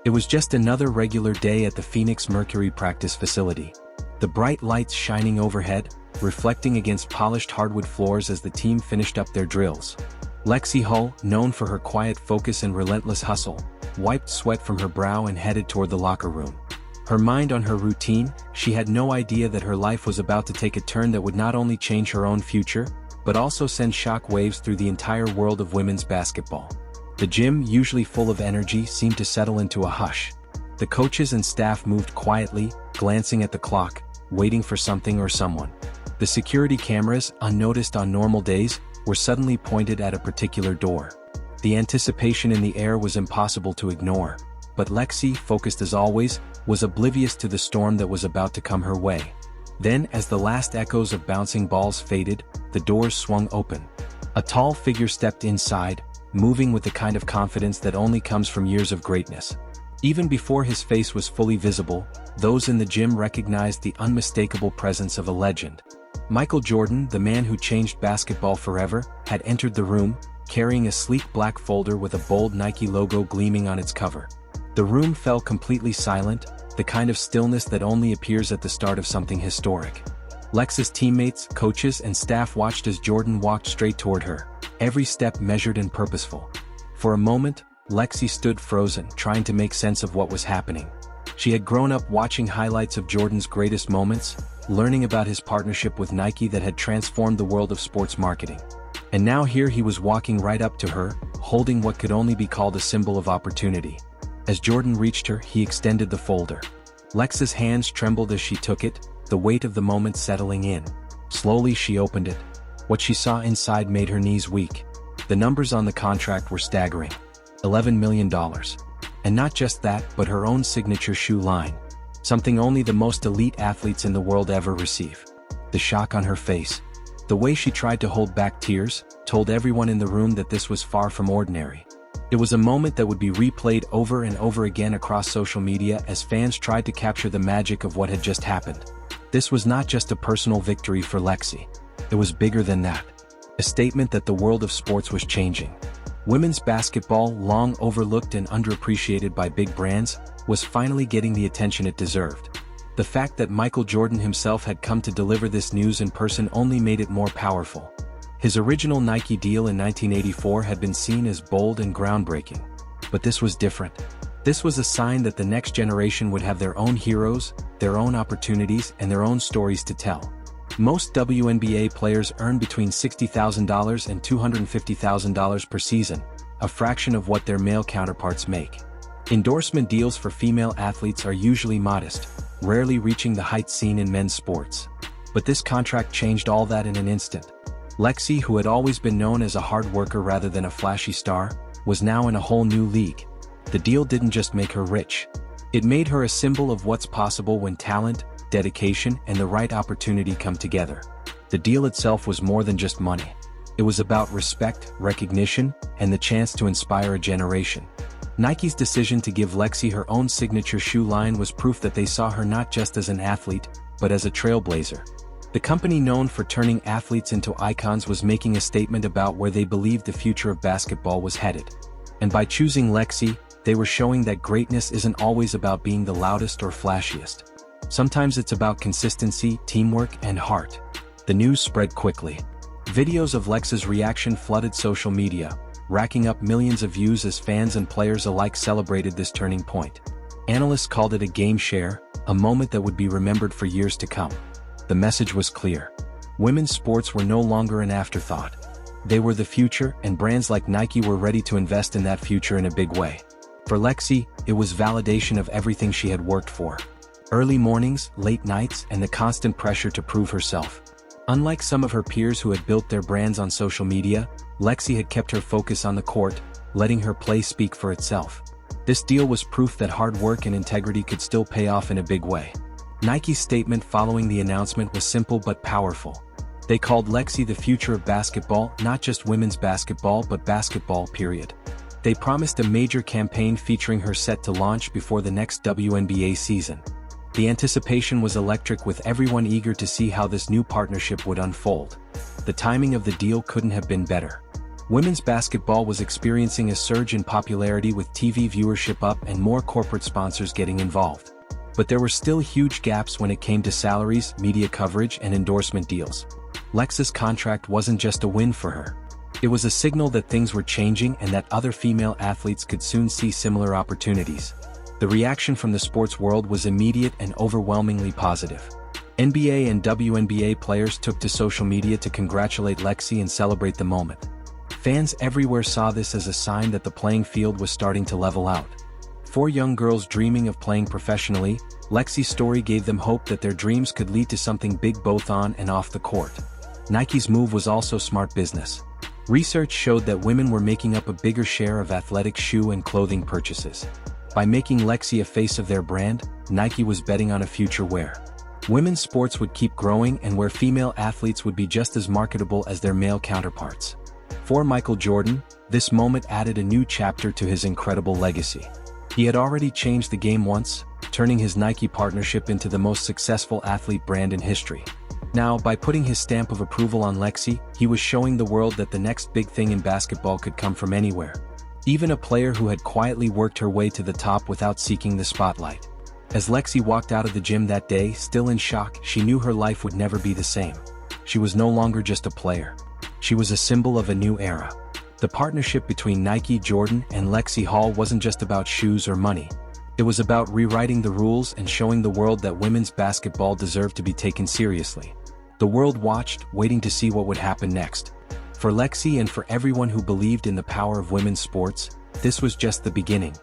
It was just another regular day at the Phoenix Mercury practice facility. The bright lights shining overhead, reflecting against polished hardwood floors as the team finished up their drills. Lexie Hull, known for her quiet focus and relentless hustle, wiped sweat from her brow and headed toward the locker room. Her mind on her routine, she had no idea that her life was about to take a turn that would not only change her own future, but also send shock waves through the entire world of women's basketball. The gym, usually full of energy, seemed to settle into a hush. The coaches and staff moved quietly, glancing at the clock, waiting for something or someone. The security cameras, unnoticed on normal days, were suddenly pointed at a particular door. The anticipation in the air was impossible to ignore, but Lexie, focused as always, was oblivious to the storm that was about to come her way. Then, as the last echoes of bouncing balls faded, the doors swung open. A tall figure stepped inside, moving with the kind of confidence that only comes from years of greatness. Even before his face was fully visible, those in the gym recognized the unmistakable presence of a legend. Michael Jordan, the man who changed basketball forever, had entered the room, carrying a sleek black folder with a bold Nike logo gleaming on its cover. The room fell completely silent, the kind of stillness that only appears at the start of something historic. Lex's teammates, coaches, and staff watched as Jordan walked straight toward her, every step measured and purposeful. For a moment, Lexie stood frozen, trying to make sense of what was happening. She had grown up watching highlights of Jordan's greatest moments, learning about his partnership with Nike that had transformed the world of sports marketing. And now here he was walking right up to her, holding what could only be called a symbol of opportunity. As Jordan reached her, he extended the folder. Lex's hands trembled as she took it, the weight of the moment settling in. Slowly she opened it. What she saw inside made her knees weak. The numbers on the contract were staggering. $11 million. And not just that, but her own signature shoe line. Something only the most elite athletes in the world ever receive. The shock on her face, the way she tried to hold back tears, told everyone in the room that this was far from ordinary. It was a moment that would be replayed over and over again across social media as fans tried to capture the magic of what had just happened. This was not just a personal victory for Lexie. It was bigger than that. A statement that the world of sports was changing. Women's basketball, long overlooked and underappreciated by big brands, was finally getting the attention it deserved. The fact that Michael Jordan himself had come to deliver this news in person only made it more powerful. His original Nike deal in 1984 had been seen as bold and groundbreaking. But this was different. This was a sign that the next generation would have their own heroes, their own opportunities, and their own stories to tell. Most WNBA players earn between $60,000 and $250,000 per season, a fraction of what their male counterparts make. Endorsement deals for female athletes are usually modest, rarely reaching the heights seen in men's sports. But this contract changed all that in an instant. Lexie, who had always been known as a hard worker rather than a flashy star, was now in a whole new league. The deal didn't just make her rich. It made her a symbol of what's possible when talent, dedication, and the right opportunity come together. The deal itself was more than just money. It was about respect, recognition, and the chance to inspire a generation. Nike's decision to give Lexie her own signature shoe line was proof that they saw her not just as an athlete, but as a trailblazer. The company known for turning athletes into icons was making a statement about where they believed the future of basketball was headed. And by choosing Lexie, they were showing that greatness isn't always about being the loudest or flashiest. Sometimes it's about consistency, teamwork, and heart. The news spread quickly. Videos of Lexie's reaction flooded social media, racking up millions of views as fans and players alike celebrated this turning point. Analysts called it a game share, a moment that would be remembered for years to come. The message was clear. Women's sports were no longer an afterthought. They were the future, and brands like Nike were ready to invest in that future in a big way. For Lexie, it was validation of everything she had worked for. Early mornings, late nights, and the constant pressure to prove herself. Unlike some of her peers who had built their brands on social media, Lexie had kept her focus on the court, letting her play speak for itself. This deal was proof that hard work and integrity could still pay off in a big way. Nike's statement following the announcement was simple but powerful. They called Lexie the future of basketball, not just women's basketball but basketball, period. They promised a major campaign featuring her set to launch before the next WNBA season. The anticipation was electric, with everyone eager to see how this new partnership would unfold. The timing of the deal couldn't have been better. Women's basketball was experiencing a surge in popularity with TV viewership up and more corporate sponsors getting involved. But there were still huge gaps when it came to salaries, media coverage, and endorsement deals. Lexie's contract wasn't just a win for her. It was a signal that things were changing and that other female athletes could soon see similar opportunities. The reaction from the sports world was immediate and overwhelmingly positive. NBA and WNBA players took to social media to congratulate Lexie and celebrate the moment. Fans everywhere saw this as a sign that the playing field was starting to level out. For young girls dreaming of playing professionally, Lexie's story gave them hope that their dreams could lead to something big both on and off the court. Nike's move was also smart business. Research showed that women were making up a bigger share of athletic shoe and clothing purchases. By making Lexie a face of their brand, Nike was betting on a future where women's sports would keep growing and where female athletes would be just as marketable as their male counterparts. For Michael Jordan, this moment added a new chapter to his incredible legacy. He had already changed the game once, turning his Nike partnership into the most successful athlete brand in history. Now, by putting his stamp of approval on Lexie, he was showing the world that the next big thing in basketball could come from anywhere. Even a player who had quietly worked her way to the top without seeking the spotlight. As Lexie walked out of the gym that day, still in shock, she knew her life would never be the same. She was no longer just a player. She was a symbol of a new era. The partnership between Nike, Jordan, and Lexie Hull wasn't just about shoes or money. It was about rewriting the rules and showing the world that women's basketball deserved to be taken seriously. The world watched, waiting to see what would happen next. For Lexie and for everyone who believed in the power of women's sports, this was just the beginning.